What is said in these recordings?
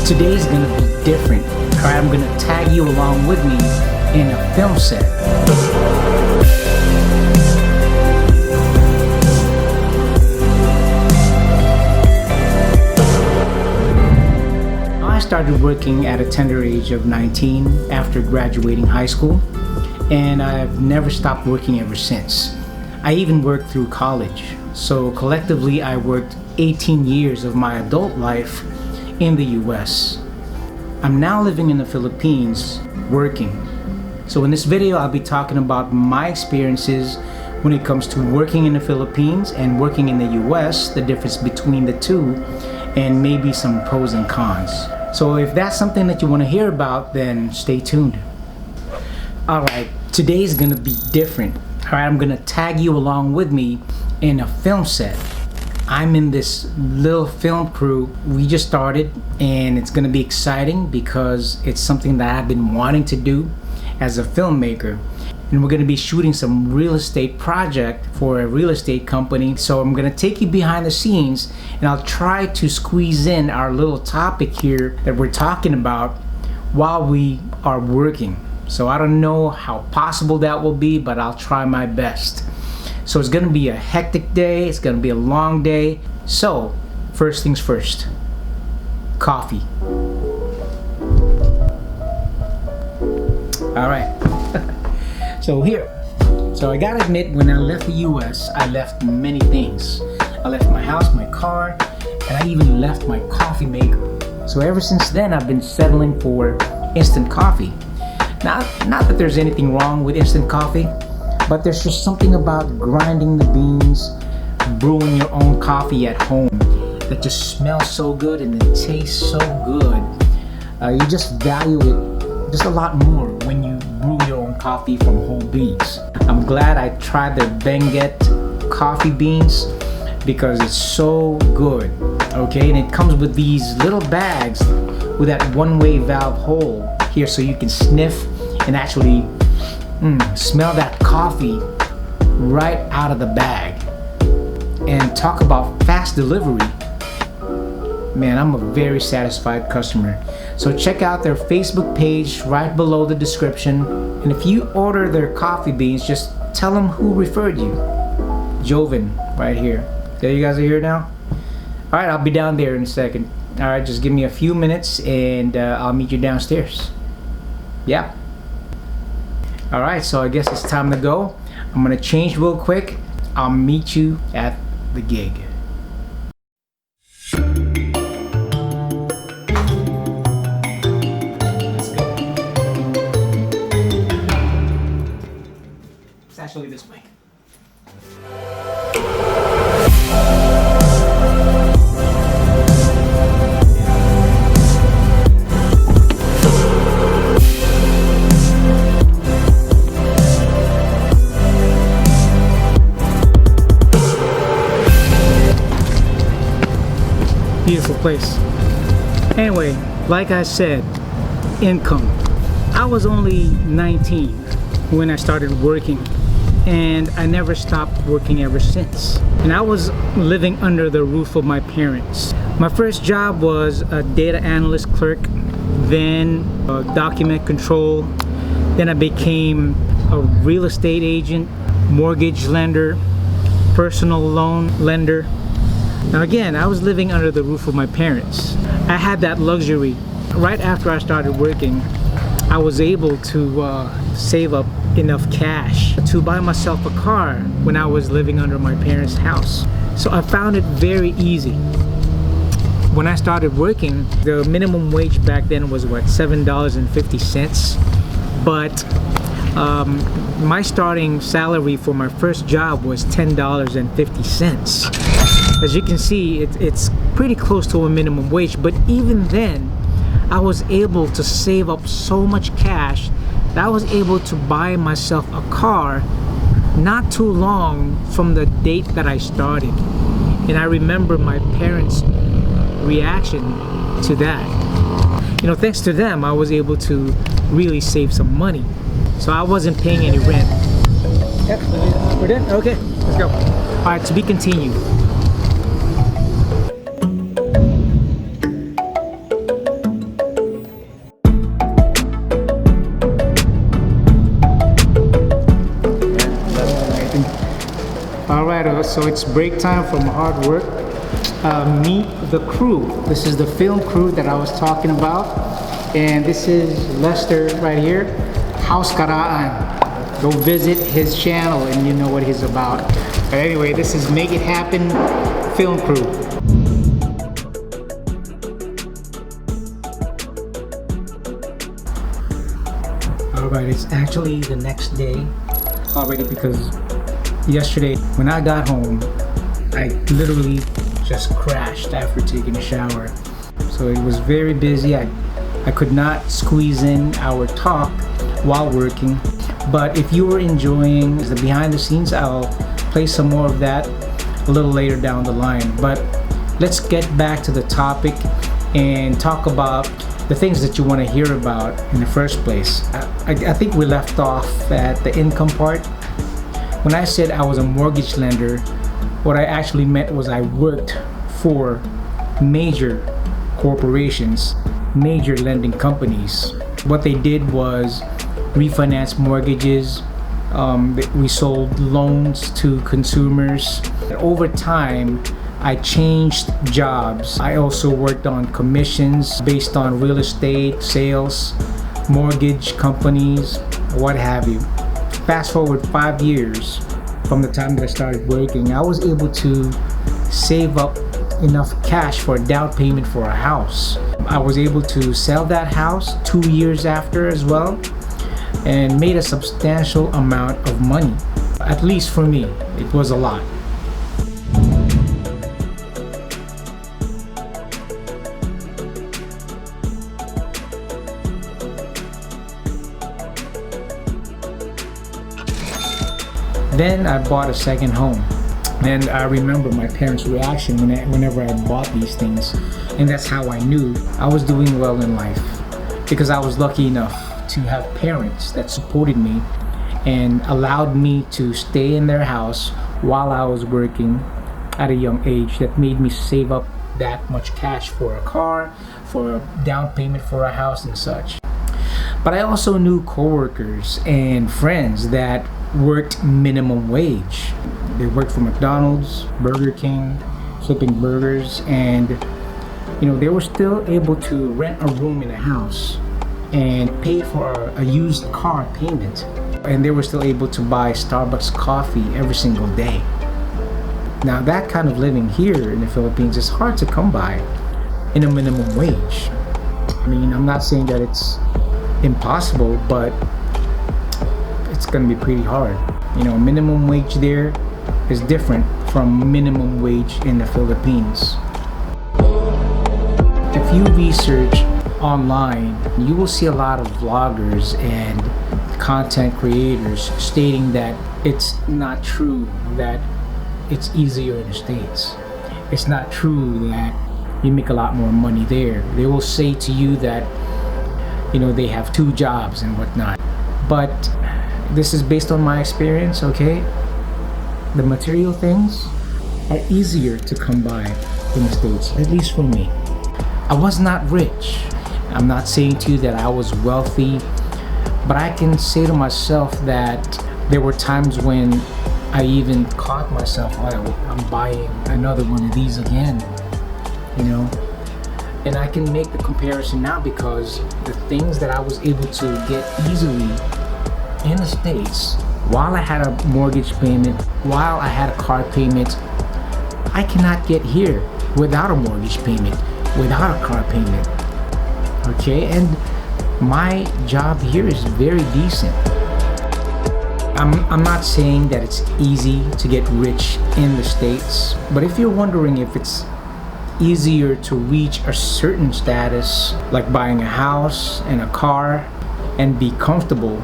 Today's gonna be different. Alright, I'm gonna tag you along with me in a film set. I started working at a tender age of 19 after graduating high school, and I've never stopped working ever since. I even worked through college. So collectively, I worked 18 years of my adult life in the US. I'm now living in the Philippines working. So in this video, I'll be talking about my experiences when it comes to working in the Philippines and working in the US, the difference between the two, and maybe some pros and cons. So if that's something that you want to hear about, then stay tuned. Alright, today's gonna be different. Alright, I'm gonna tag you along with me in a film set. I'm in this little film crew. We just started, and it's gonna be exciting because it's something that I've been wanting to do as a filmmaker. And we're gonna be shooting some real estate project for a real estate company. So I'm gonna take you behind the scenes, and I'll try to squeeze in our little topic here that we're talking about while we are working. So I don't know how possible that will be, but I'll try my best. So it's gonna be a hectic day, it's gonna be a long day. So, first things first, coffee. All right, so I gotta admit, when I left the US, I left many things. I left my house, my car, and I even left my coffee maker. So ever since then, I've been settling for instant coffee. Not that there's anything wrong with instant coffee, but there's just something about grinding the beans, brewing your own coffee at home that just smells so good and it tastes so good. You just value it just a lot more when you brew your own coffee from whole beans. I'm glad I tried their Benguet coffee beans because it's so good. Okay, and it comes with these little bags with that one-way valve hole here, so you can sniff and actually smell that coffee right out of the bag. And talk about fast delivery. Man, I'm a very satisfied customer. So check out their Facebook page right below the description. And if you order their coffee beans, just tell them who referred you. Joven, right here. There, you guys are here now? All right, I'll be down there in a second. All right, just give me a few minutes and I'll meet you downstairs. Yeah. All right, so I guess it's time to go. I'm gonna change real quick. I'll meet you at the gig. Let's go. It's actually this way. Beautiful place. Anyway, like I said, income. I was only 19 when I started working, and I never stopped working ever since. And I was living under the roof of my parents. My first job was a data analyst clerk, then a document control, then I became a real estate agent, mortgage lender, personal loan lender. Now again, I was living under the roof of my parents. I had that luxury. Right after I started working, I was able to save up enough cash to buy myself a car when I was living under my parents' house. So I found it very easy. When I started working, the minimum wage back then was what, $7.50, but my starting salary for my first job was $10.50. As you can see, it's pretty close to a minimum wage, but even then, I was able to save up so much cash that I was able to buy myself a car not too long from the date that I started. And I remember my parents' reaction to that. You know, thanks to them, I was able to really save some money. So I wasn't paying any rent. Yep, we're done? Okay, let's go. All right, to be continued. so it's break time from hard work. Meet the crew. This is the film crew that I was talking about. And this is Lester right here, House Caraan. Go visit his channel and you know what he's about. But anyway, this is Make It Happen film crew. Alright, it's actually the next day already because yesterday when I got home, I literally just crashed after taking a shower. So it was very busy. I could not squeeze in our talk while working. But if you were enjoying the behind the scenes, I'll play some more of that a little later down the line. But let's get back to the topic and talk about the things that you want to hear about in the first place. I think we left off at the income part. When I said I was a mortgage lender, what I actually meant was I worked for major corporations, major lending companies. What they did was refinance mortgages. We sold loans to consumers. Over time, I changed jobs. I also worked on commissions based on real estate, sales, mortgage companies, what have you. Fast forward 5 years from the time that I started working, I was able to save up enough cash for a down payment for a house. I was able to sell that house 2 years after as well and made a substantial amount of money. At least for me, it was a lot. Then I bought a second home, and I remember my parents' reaction whenever I bought these things, and that's how I knew I was doing well in life, because I was lucky enough to have parents that supported me and allowed me to stay in their house while I was working at a young age. That made me save up that much cash for a car, for a down payment for a house and such. But I also knew coworkers and friends that worked minimum wage. They worked for McDonald's, Burger King, flipping burgers, and they were still able to rent a room in a house and pay for a used car payment, and they were still able to buy Starbucks coffee every single day. Now that kind of living here in the Philippines is hard to come by in a minimum wage. I mean, I'm not saying that it's impossible, but it's gonna be pretty hard. Minimum wage there is different from minimum wage in the Philippines. If you research online, you will see a lot of vloggers and content creators stating that it's not true that it's easier in the States. It's not true that you make a lot more money there. They will say to you that they have 2 jobs and whatnot. But this is based on my experience, okay? The material things are easier to come by in the States, at least for me. I was not rich. I'm not saying to you that I was wealthy, but I can say to myself that there were times when I even caught myself, I'm buying another one of these again, And I can make the comparison now because the things that I was able to get easily in the States, while I had a mortgage payment, while I had a car payment, I cannot get here without a mortgage payment, without a car payment. Okay, and my job here is very decent. I'm not saying that it's easy to get rich in the States, but if you're wondering if it's easier to reach a certain status, like buying a house and a car and be comfortable,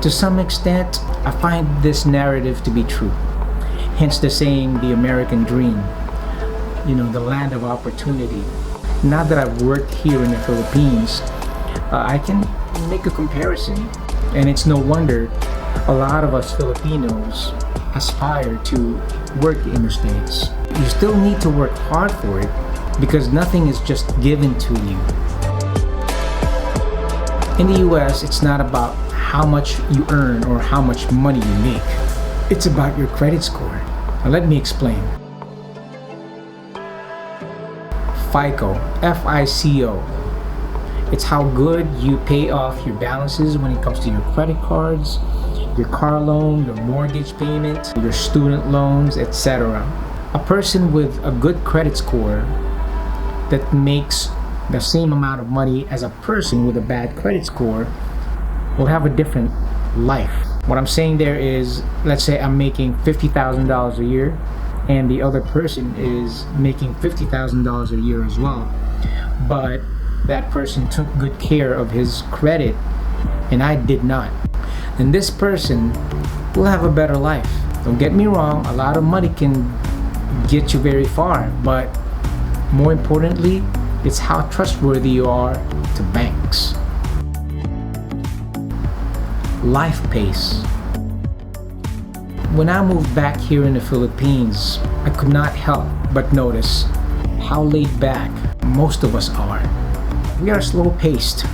to some extent, I find this narrative to be true. Hence the saying, the American dream, the land of opportunity. Now that I've worked here in the Philippines, I can make a comparison, and it's no wonder a lot of us Filipinos aspire to work in the States. You still need to work hard for it because nothing is just given to you. In the US, it's not about how much you earn or how much money you make. It's about your credit score. Now let me explain. FICO, FICO. It's how good you pay off your balances when it comes to your credit cards, your car loan, your mortgage payment, your student loans, etc. A person with a good credit score that makes the same amount of money as a person with a bad credit score will have a different life. What I'm saying there is, let's say I'm making $50,000 a year and the other person is making $50,000 a year as well, but that person took good care of his credit and I did not, then this person will have a better life. Don't get me wrong, a lot of money can get you very far, but more importantly, it's how trustworthy you are to banks. Life pace. When I moved back here in the Philippines, I could not help but notice how laid back most of us are. We are slow paced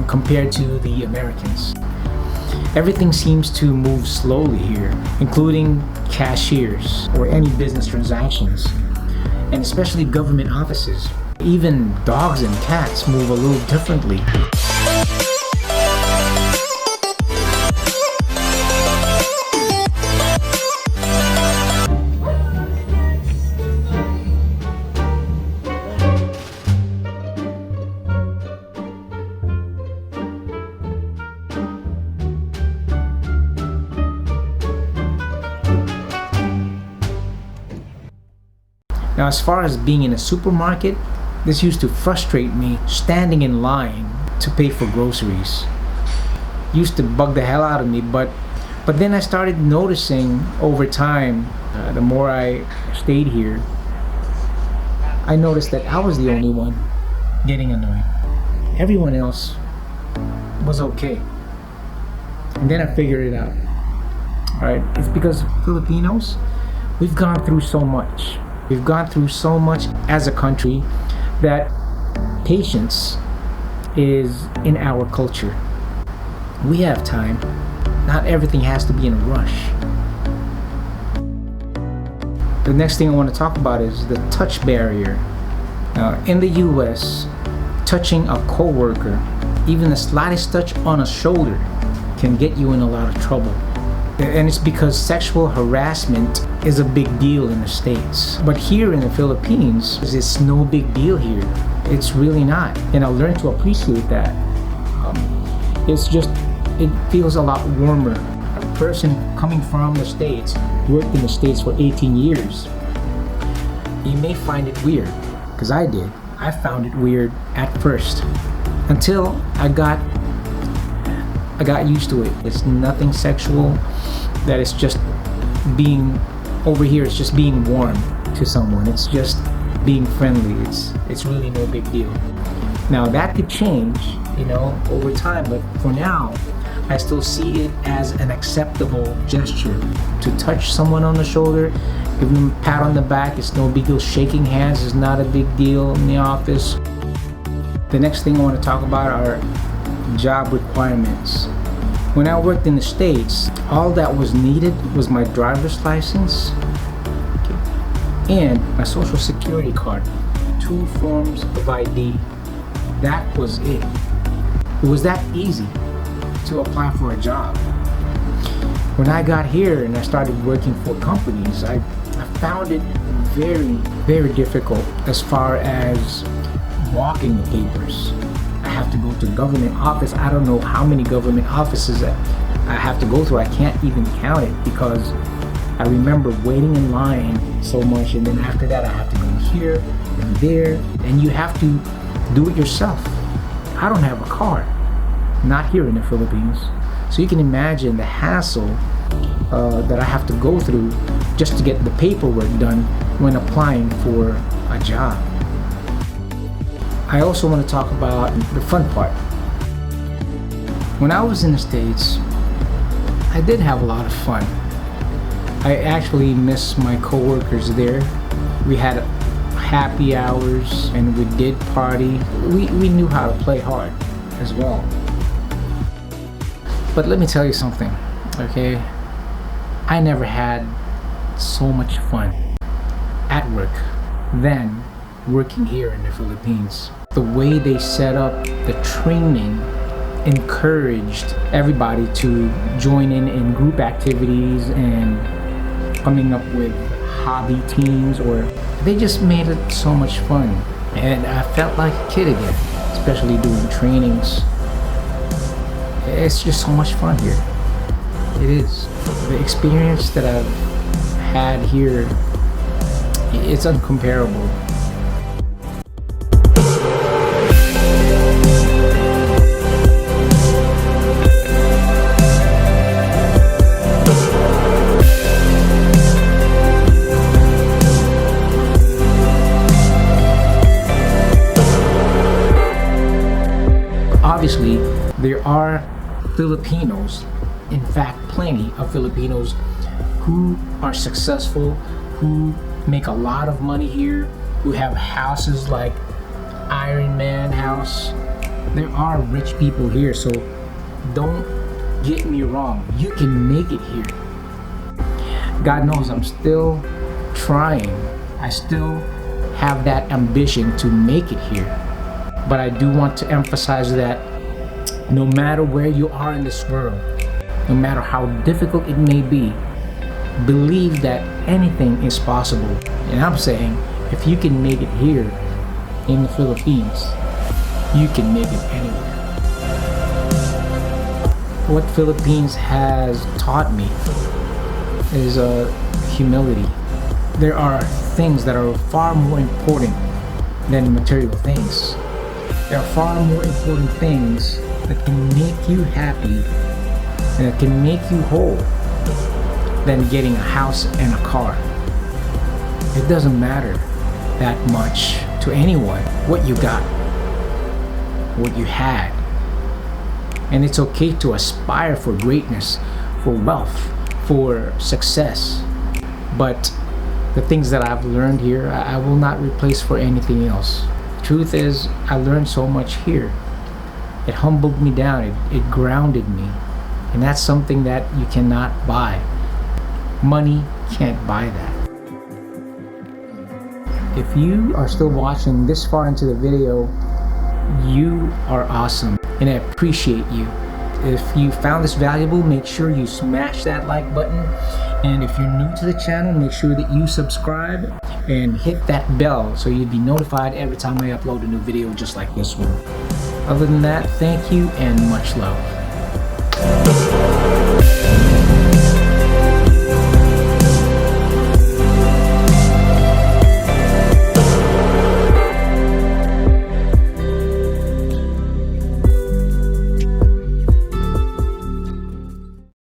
compared to the Americans. Everything seems to move slowly here, including cashiers or any business transactions, and especially government offices. Even dogs and cats move a little differently. Now, as far as being in a supermarket, this used to frustrate me, standing in line to pay for groceries. Used to bug the hell out of me, but then I started noticing over time, the more I stayed here, I noticed that I was the only one getting annoyed. Everyone else was okay. And then I figured it out. Alright, it's because Filipinos, we've gone through so much. We've gone through so much as a country that patience is in our culture. We have time. Not everything has to be in a rush. The next thing I want to talk about is the touch barrier. In the US, touching a coworker, even the slightest touch on a shoulder, can get you in a lot of trouble. And it's because sexual harassment is a big deal in the States. But here in the Philippines, it's no big deal here. It's really not. And I learned to appreciate that. It feels a lot warmer. A person coming from the States, worked in the States for 18 years, you may find it weird, because I did. I found it weird at first, until I got used to it. It's nothing sexual, that it's just being over here, it's just being warm to someone. It's just being friendly. It's really no big deal. Now that could change, over time, but for now, I still see it as an acceptable gesture. To touch someone on the shoulder, give them a pat on the back, it's no big deal. Shaking hands is not a big deal in the office. The next thing I want to talk about are job requirements. When I worked in the States, all that was needed was my driver's license and my social security card, 2 forms of ID. That was it. It was that easy to apply for a job. When I got here and I started working for companies, I found it very, very difficult as far as walking the papers. I have to go to government office. I don't know how many government offices that I have to go through. I can't even count it because I remember waiting in line so much, and then after that I have to go here and there, and you have to do it yourself. I don't have a car, not here in the Philippines. So you can imagine the hassle that I have to go through just to get the paperwork done when applying for a job. I also want to talk about the fun part. When I was in the States, I did have a lot of fun. I actually miss my coworkers there. We had happy hours and we did party. We knew how to play hard as well. But let me tell you something, okay? I never had so much fun at work than working here in the Philippines. The way they set up the training encouraged everybody to join in group activities and coming up with hobby teams, or they just made it so much fun. And I felt like a kid again, especially doing trainings. It's just so much fun here. It is. The experience that I've had here, it's uncomparable. Obviously, there are Filipinos, in fact, plenty of Filipinos who are successful, who make a lot of money here, who have houses like Iron Man house. There are rich people here, so don't get me wrong, you can make it here. God knows I'm still trying. I still have that ambition to make it here. But I do want to emphasize that no matter where you are in this world, no matter how difficult it may be, believe that anything is possible. And I'm saying, if you can make it here in the Philippines, you can make it anywhere. What Philippines has taught me is humility. There are things that are far more important than material things. There are far more important things that can make you happy and that can make you whole than getting a house and a car. It doesn't matter that much to anyone what you got, what you had. And it's okay to aspire for greatness, for wealth, for success. But the things that I've learned here, I will not replace for anything else. Truth is, I learned so much here. It humbled me down, it grounded me. And that's something that you cannot buy. Money can't buy that. If you are still watching this far into the video, you are awesome and I appreciate you. If you found this valuable, make sure you smash that like button. And if you're new to the channel, make sure that you subscribe and hit that bell so you'd be notified every time I upload a new video just like this one. Other than that, thank you and much love.